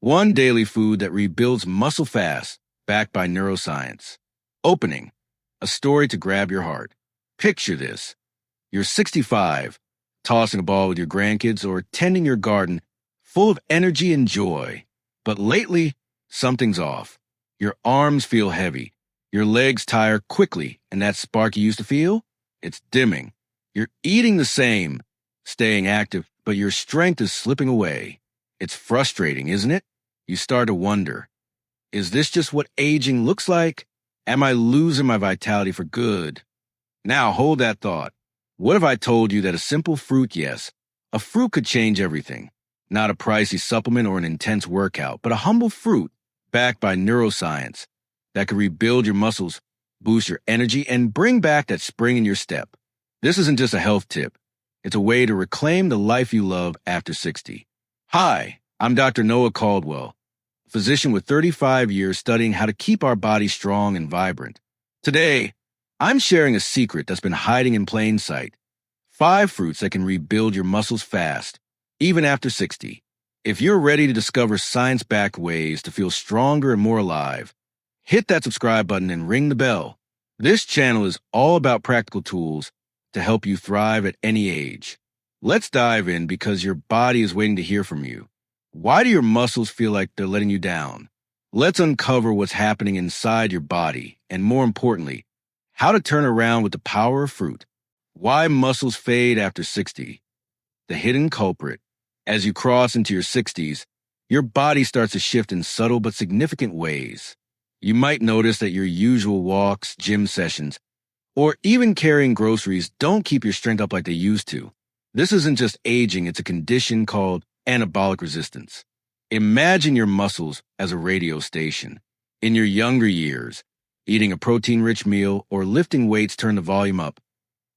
One daily food that rebuilds muscle fast, backed by neuroscience. Opening, a story to grab your heart. Picture this. You're 65, tossing a ball with your grandkids or tending your garden, full of energy and joy. But lately, something's off. Your arms feel heavy. Your legs tire quickly, and that spark you used to feel? It's dimming. You're eating the same, staying active, but your strength is slipping away. It's frustrating, isn't it? You start to wonder, is this just what aging looks like? Am I losing my vitality for good? Now hold that thought. What if I told you that a simple fruit, yes, a fruit could change everything? Not a pricey supplement or an intense workout, but a humble fruit backed by neuroscience that could rebuild your muscles, boost your energy, and bring back that spring in your step. This isn't just a health tip. It's a way to reclaim the life you love after 60. Hi, I'm Dr. Noah Caldwell, physician with 35 years studying how to keep our bodies strong and vibrant. Today, I'm sharing a secret that's been hiding in plain sight. 5 fruits that can rebuild your muscles fast, even after 60. If you're ready to discover science-backed ways to feel stronger and more alive, hit that subscribe button and ring the bell. This channel is all about practical tools to help you thrive at any age. Let's dive in because your body is waiting to hear from you. Why do your muscles feel like they're letting you down? Let's uncover what's happening inside your body, and more importantly, how to turn around with the power of fruit. Why muscles fade after 60. The hidden culprit. As you cross into your 60s, your body starts to shift in subtle but significant ways. You might notice that your usual walks, gym sessions, or even carrying groceries don't keep your strength up like they used to. This isn't just aging, it's a condition called anabolic resistance. Imagine your muscles as a radio station. In your younger years, eating a protein-rich meal or lifting weights turn the volume up,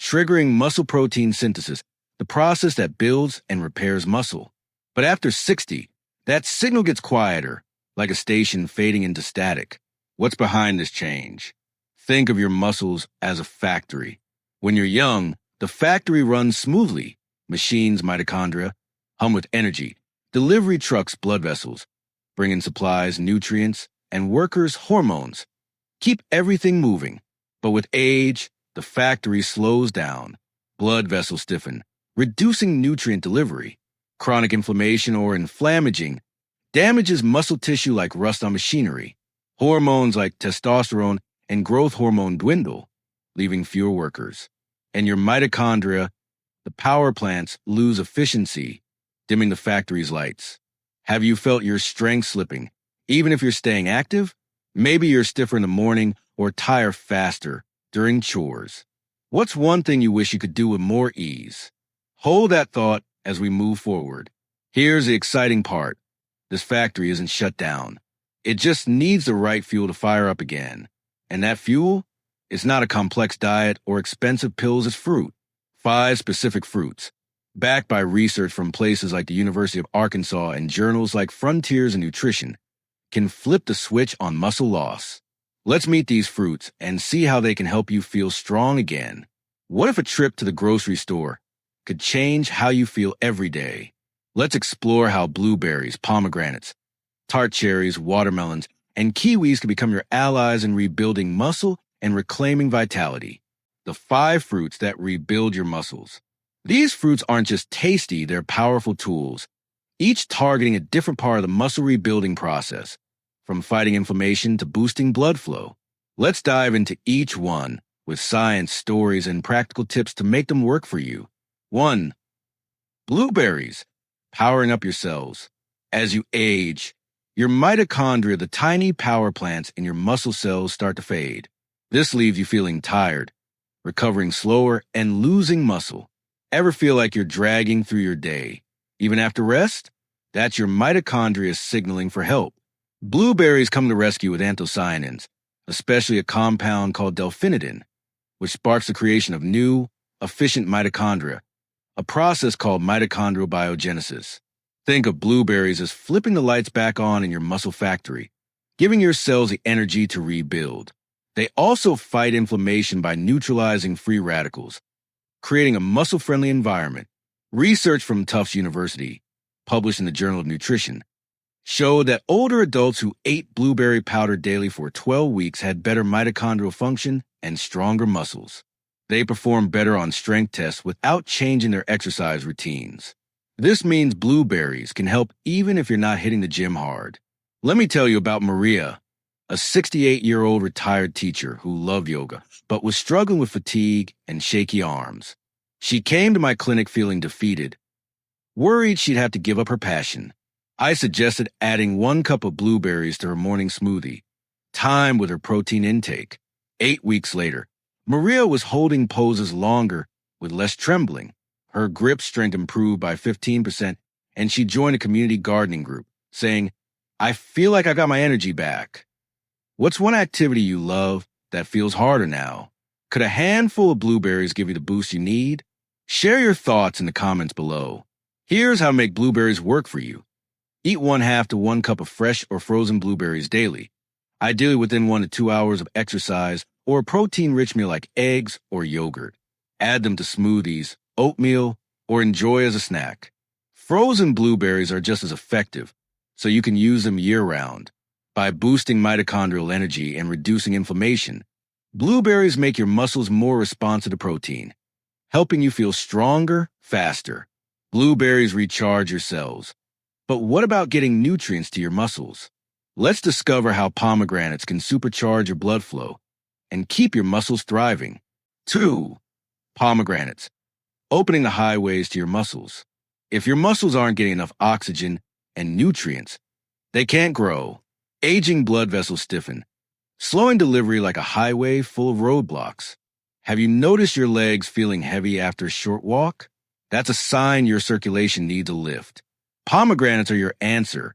triggering muscle protein synthesis, the process that builds and repairs muscle. But after 60, that signal gets quieter, like a station fading into static. What's behind this change? Think of your muscles as a factory. When you're young, the factory runs smoothly. Machines, mitochondria, hum with energy. Delivery trucks, blood vessels, bring in supplies, nutrients, and workers, hormones. Keep everything moving. But with age, the factory slows down. Blood vessels stiffen, reducing nutrient delivery. Chronic inflammation or inflammaging damages muscle tissue like rust on machinery. Hormones like testosterone and growth hormone dwindle, leaving fewer workers. And your mitochondria, the power plants, lose efficiency, dimming the factory's lights. Have you felt your strength slipping, even if you're staying active? Maybe you're stiffer in the morning or tire faster during chores. What's one thing you wish you could do with more ease? Hold that thought as we move forward. Here's the exciting part. This factory isn't shut down. It just needs the right fuel to fire up again. And that fuel? It's not a complex diet or expensive pills, it's fruit. 5 specific fruits, backed by research from places like the University of Arkansas and journals like Frontiers in Nutrition, can flip the switch on muscle loss. Let's meet these fruits and see how they can help you feel strong again. What if a trip to the grocery store could change how you feel every day? Let's explore how blueberries, pomegranates, tart cherries, watermelons, and kiwis can become your allies in rebuilding muscle and reclaiming vitality. The 5 fruits that rebuild your muscles. These fruits aren't just tasty, they're powerful tools, each targeting a different part of the muscle rebuilding process, from fighting inflammation to boosting blood flow. Let's dive into each one with science, stories, and practical tips to make them work for you. 1. Blueberries, powering up your cells. As you age, your mitochondria, the tiny power plants in your muscle cells, start to fade. This leaves you feeling tired, recovering slower, and losing muscle. Ever feel like you're dragging through your day? Even after rest? That's your mitochondria signaling for help. Blueberries come to rescue with anthocyanins, especially a compound called delphinidin, which sparks the creation of new, efficient mitochondria, a process called mitochondrial biogenesis. Think of blueberries as flipping the lights back on in your muscle factory, giving your cells the energy to rebuild. They also fight inflammation by neutralizing free radicals, creating a muscle-friendly environment. Research from Tufts University, published in the Journal of Nutrition, showed that older adults who ate blueberry powder daily for 12 weeks had better mitochondrial function and stronger muscles. They performed better on strength tests without changing their exercise routines. This means blueberries can help even if you're not hitting the gym hard. Let me tell you about Maria, a 68-year-old retired teacher who loved yoga, but was struggling with fatigue and shaky arms. She came to my clinic feeling defeated, worried she'd have to give up her passion. I suggested adding 1 cup of blueberries to her morning smoothie, timed with her protein intake. 8 weeks later, Maria was holding poses longer with less trembling. Her grip strength improved by 15%, and she joined a community gardening group, saying, "I feel like I got my energy back." What's one activity you love that feels harder now? Could a handful of blueberries give you the boost you need? Share your thoughts in the comments below. Here's how to make blueberries work for you. Eat 1/2 to 1 cup of fresh or frozen blueberries daily, ideally within 1 to 2 hours of exercise or a protein-rich meal like eggs or yogurt. Add them to smoothies, oatmeal, or enjoy as a snack. Frozen blueberries are just as effective, so you can use them year-round. By boosting mitochondrial energy and reducing inflammation, blueberries make your muscles more responsive to protein, helping you feel stronger, faster. Blueberries recharge your cells. But what about getting nutrients to your muscles? Let's discover how pomegranates can supercharge your blood flow and keep your muscles thriving. 2. Pomegranates, opening the highways to your muscles. If your muscles aren't getting enough oxygen and nutrients, they can't grow. Aging blood vessels stiffen, slowing delivery like a highway full of roadblocks. Have you noticed your legs feeling heavy after a short walk? That's a sign your circulation needs a lift. Pomegranates are your answer,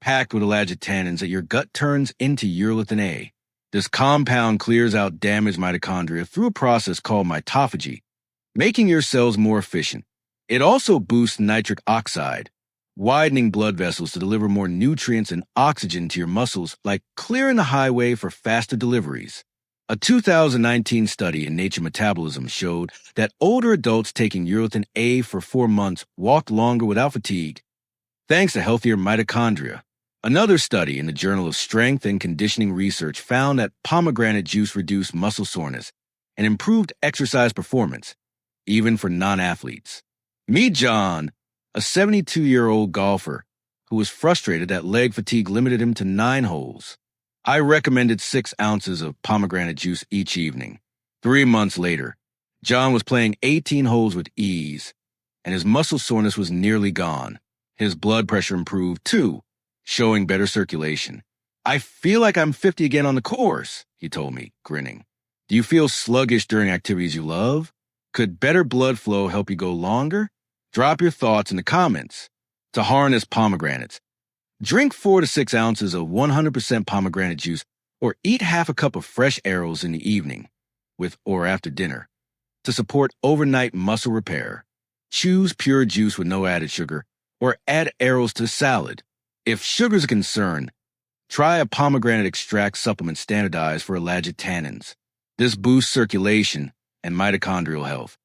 packed with elagitannins that your gut turns into urolithin A. This compound clears out damaged mitochondria through a process called mitophagy, making your cells more efficient. It also boosts nitric oxide, widening blood vessels to deliver more nutrients and oxygen to your muscles, like clearing the highway for faster deliveries. A 2019 study in Nature Metabolism showed that older adults taking urolithin A for 4 months walked longer without fatigue, thanks to healthier mitochondria. Another study in the Journal of Strength and Conditioning Research found that pomegranate juice reduced muscle soreness and improved exercise performance, even for non-athletes. Meet John, a 72-year-old golfer who was frustrated that leg fatigue limited him to 9 holes. I recommended 6 ounces of pomegranate juice each evening. 3 months later, John was playing 18 holes with ease, and his muscle soreness was nearly gone. His blood pressure improved too, showing better circulation. "I feel like I'm 50 again on the course," he told me, grinning. Do you feel sluggish during activities you love? Could better blood flow help you go longer? Drop your thoughts in the comments. To harness pomegranates, drink 4 to 6 ounces of 100% pomegranate juice or eat half a cup of fresh arrows in the evening, with or after dinner. To support overnight muscle repair, choose pure juice with no added sugar or add arrows to salad. If sugar's a concern, try a pomegranate extract supplement standardized for elagitannins. This boosts circulation and mitochondrial health,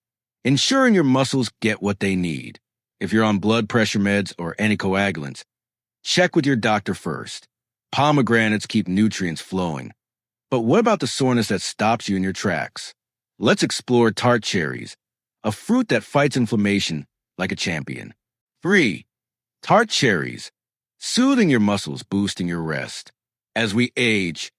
ensuring your muscles get what they need. If you're on blood pressure meds or anticoagulants, check with your doctor first. Pomegranates keep nutrients flowing. But what about the soreness that stops you in your tracks? Let's explore Tart Cherries, a fruit that fights inflammation like a champion. 3. Tart Cherries, soothing your muscles, boosting your rest. As we age,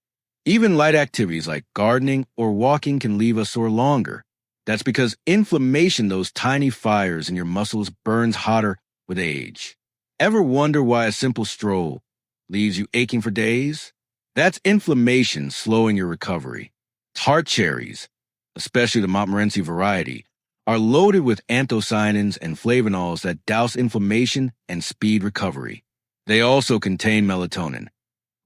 even light activities like gardening or walking can leave us sore longer. That's because inflammation, those tiny fires in your muscles, burns hotter with age. Ever wonder why a simple stroll leaves you aching for days? That's inflammation slowing your recovery. Tart cherries, especially the Montmorency variety, are loaded with anthocyanins and flavonols that douse inflammation and speed recovery. They also contain melatonin,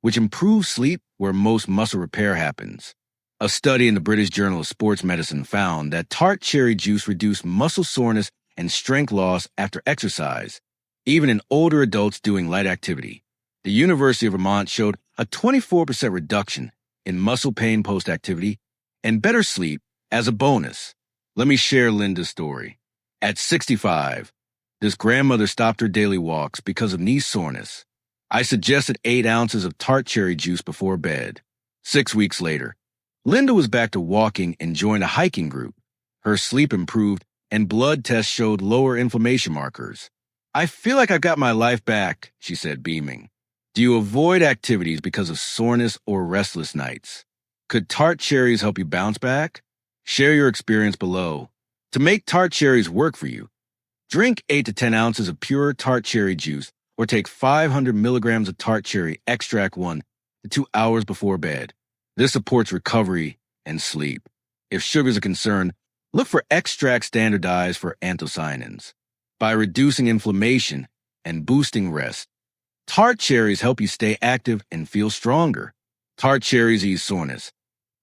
which improves sleep where most muscle repair happens. A study in the British Journal of Sports Medicine found that tart cherry juice reduced muscle soreness and strength loss after exercise, even in older adults doing light activity. The University of Vermont showed a 24% reduction in muscle pain post-activity and better sleep as a bonus. Let me share Linda's story. At 65, this grandmother stopped her daily walks because of knee soreness. I suggested 8 ounces of tart cherry juice before bed. 6 weeks later, Linda was back to walking and joined a hiking group. Her sleep improved and blood tests showed lower inflammation markers. I feel like I've got my life back, she said, beaming. Do you avoid activities because of soreness or restless nights? Could tart cherries help you bounce back? Share your experience below. To make tart cherries work for you, drink 8 to 10 ounces of pure tart cherry juice or take 500 milligrams of tart cherry extract 1 to 2 hours before bed. This supports recovery and sleep. If sugar's a concern, look for extracts standardized for anthocyanins. By reducing inflammation and boosting rest, tart cherries help you stay active and feel stronger. Tart cherries ease soreness.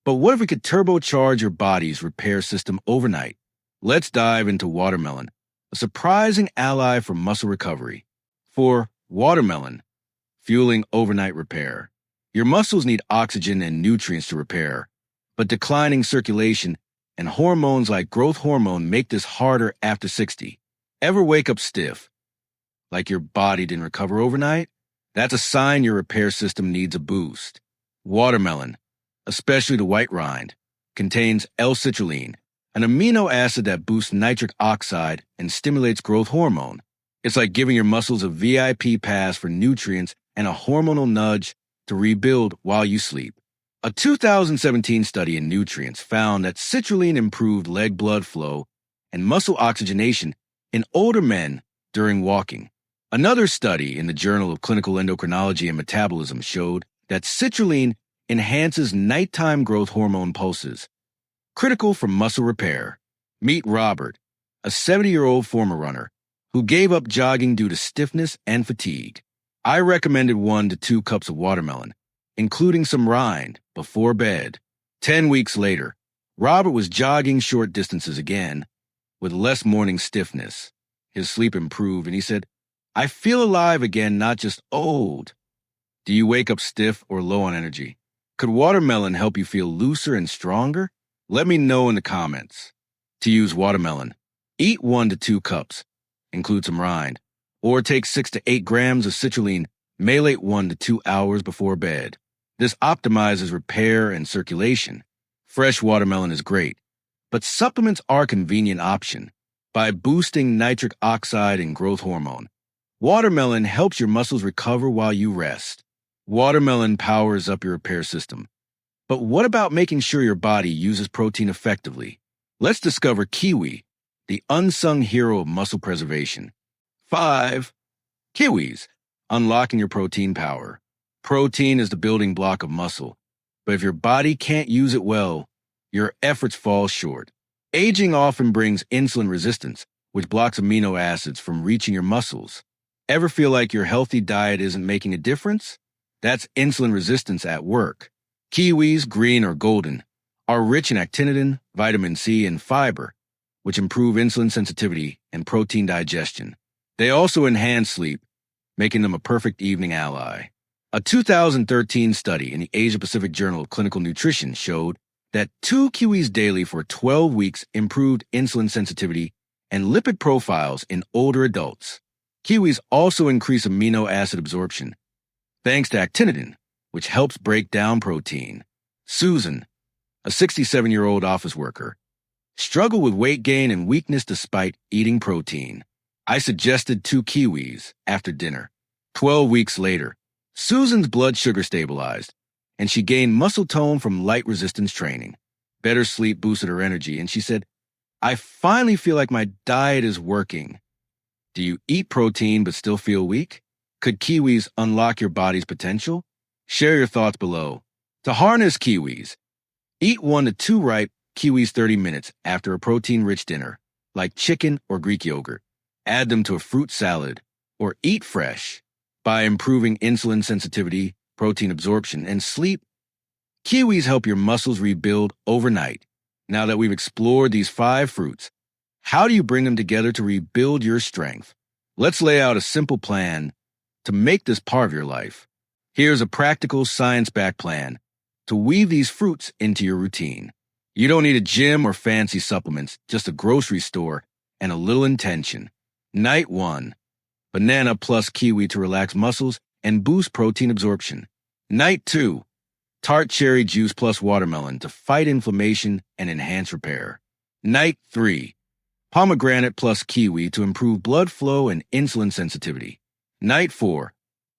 But what if we could turbocharge your body's repair system overnight? Let's dive into watermelon, a surprising ally for muscle recovery. For watermelon, fueling overnight repair. Your muscles need oxygen and nutrients to repair, but declining circulation and hormones like growth hormone make this harder after 60. Ever wake up stiff, like your body didn't recover overnight? That's a sign your repair system needs a boost. Watermelon, especially the white rind, contains L-citrulline, an amino acid that boosts nitric oxide and stimulates growth hormone. It's like giving your muscles a VIP pass for nutrients and a hormonal nudge to rebuild while you sleep. A 2017 study in Nutrients found that citrulline improved leg blood flow and muscle oxygenation in older men during walking. Another study in the Journal of Clinical Endocrinology and Metabolism showed that citrulline enhances nighttime growth hormone pulses, critical for muscle repair. Meet Robert, a 70-year-old former runner who gave up jogging due to stiffness and fatigue. I recommended 1 to 2 cups of watermelon, including some rind, before bed. 10 weeks later, Robert was jogging short distances again, with less morning stiffness. His sleep improved, and he said, I feel alive again, not just old. Do you wake up stiff or low on energy? Could watermelon help you feel looser and stronger? Let me know in the comments. To use watermelon, eat 1 to 2 cups, include some rind, or take 6 to 8 grams of citrulline, malate 1 to 2 hours before bed. This optimizes repair and circulation. Fresh watermelon is great, but supplements are a convenient option. By boosting nitric oxide and growth hormone, watermelon helps your muscles recover while you rest. Watermelon powers up your repair system. But what about making sure your body uses protein effectively? Let's discover kiwi, the unsung hero of muscle preservation. 5. Kiwis, unlocking your protein power. Protein is the building block of muscle, but if your body can't use it well, your efforts fall short. Aging often brings insulin resistance, which blocks amino acids from reaching your muscles. Ever feel like your healthy diet isn't making a difference? That's insulin resistance at work. Kiwis, green or golden, are rich in actinitin, vitamin C, and fiber, which improve insulin sensitivity and protein digestion. They also enhance sleep, making them a perfect evening ally. A 2013 study in the Asia-Pacific Journal of Clinical Nutrition showed that 2 kiwis daily for 12 weeks improved insulin sensitivity and lipid profiles in older adults. Kiwis also increase amino acid absorption, thanks to actinitin, which helps break down protein. Susan, a 67-year-old office worker, struggled with weight gain and weakness despite eating protein. I suggested 2 kiwis after dinner. 12 weeks later, Susan's blood sugar stabilized, and she gained muscle tone from light resistance training. Better sleep boosted her energy, and she said, I finally feel like my diet is working. Do you eat protein but still feel weak? Could kiwis unlock your body's potential? Share your thoughts below. To harness kiwis, eat 1 to 2 ripe kiwis 30 minutes after a protein-rich dinner, like chicken or Greek yogurt. Add them to a fruit salad, or eat fresh. By improving insulin sensitivity, protein absorption, and sleep, kiwis help your muscles rebuild overnight. Now that we've explored these 5 fruits, how do you bring them together to rebuild your strength? Let's lay out a simple plan to make this part of your life. Here's a practical, science-backed plan to weave these fruits into your routine. You don't need a gym or fancy supplements, just a grocery store and a little intention. Night 1. Banana plus kiwi to relax muscles and boost protein absorption. Night 2. Tart cherry juice plus watermelon to fight inflammation and enhance repair. Night 3. Pomegranate plus kiwi to improve blood flow and insulin sensitivity. Night 4.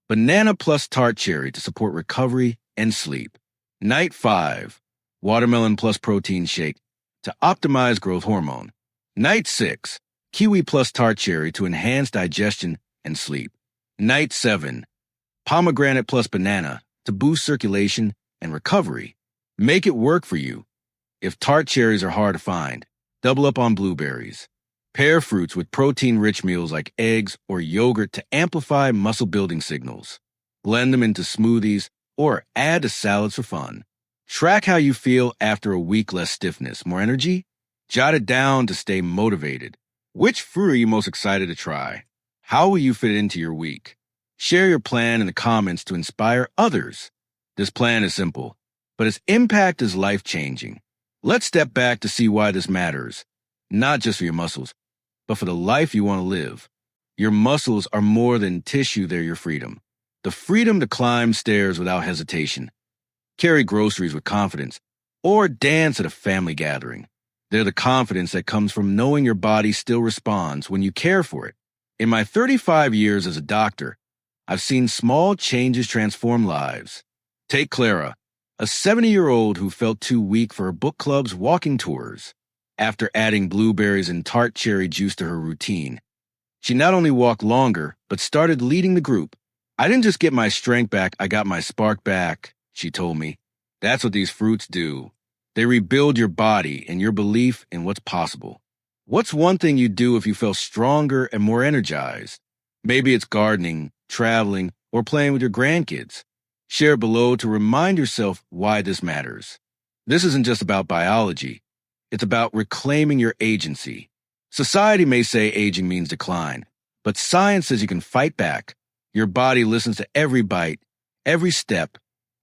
Banana plus tart cherry to support recovery and sleep. Night 5. Watermelon plus protein shake to optimize growth hormone. Night 6. Kiwi plus tart cherry to enhance digestion and sleep. Night 7. Pomegranate plus banana to boost circulation and recovery. Make it work for you. If tart cherries are hard to find, double up on blueberries. Pair fruits with protein-rich meals like eggs or yogurt to amplify muscle-building signals. Blend them into smoothies or add to salads for fun. Track how you feel after a week less stiffness. More energy? Jot it down to stay motivated. Which fruit are you most excited to try? How will you fit it into your week? Share your plan in the comments to inspire others. This plan is simple, but its impact is life-changing. Let's step back to see why this matters, not just for your muscles, but for the life you want to live. Your muscles are more than tissue, they're your freedom. The freedom to climb stairs without hesitation, carry groceries with confidence, or dance at a family gathering. They're the confidence that comes from knowing your body still responds when you care for it. In my 35 years as a doctor, I've seen small changes transform lives. Take Clara, a 70-year-old who felt too weak for her book club's walking tours. After adding blueberries and tart cherry juice to her routine, she not only walked longer, but started leading the group. "I didn't just get my strength back, I got my spark back," she told me. That's what these fruits do. They rebuild your body and your belief in what's possible. What's one thing you'd do if you felt stronger and more energized? Maybe it's gardening, traveling, or playing with your grandkids. Share below to remind yourself why this matters. This isn't just about biology. It's about reclaiming your agency. Society may say aging means decline, but science says you can fight back. Your body listens to every bite, every step,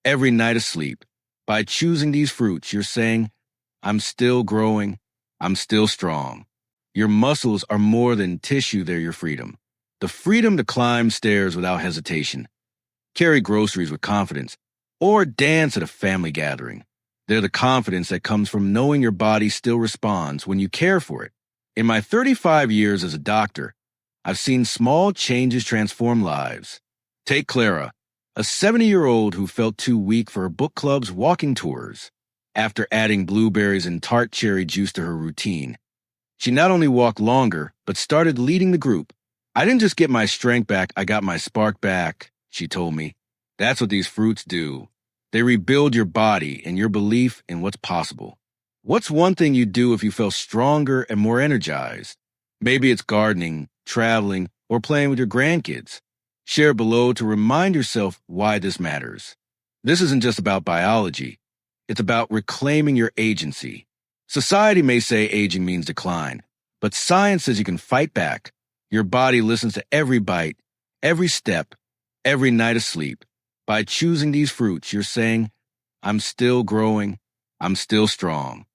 every night of sleep. By choosing these fruits, you're saying, "I'm still growing, I'm still strong." Your muscles are more than tissue, they're your freedom. The freedom to climb stairs without hesitation, carry groceries with confidence, or dance at a family gathering. They're the confidence that comes from knowing your body still responds when you care for it. In my 35 years as a doctor, I've seen small changes transform lives. Take Clara, a 70-year-old who felt too weak for her book club's walking tours. After adding blueberries and tart cherry juice to her routine, she not only walked longer, but started leading the group. "I didn't just get my strength back, I got my spark back," she told me. That's what these fruits do. They rebuild your body and your belief in what's possible. What's one thing you'd do if you felt stronger and more energized? Maybe it's gardening, traveling, or playing with your grandkids. Share below to remind yourself why this matters. This isn't just about biology. It's about reclaiming your agency. Society may say aging means decline, but science says you can fight back. Your body listens to every bite, every step, every night of sleep. By choosing these fruits, you're saying, "I'm still growing, I'm still strong."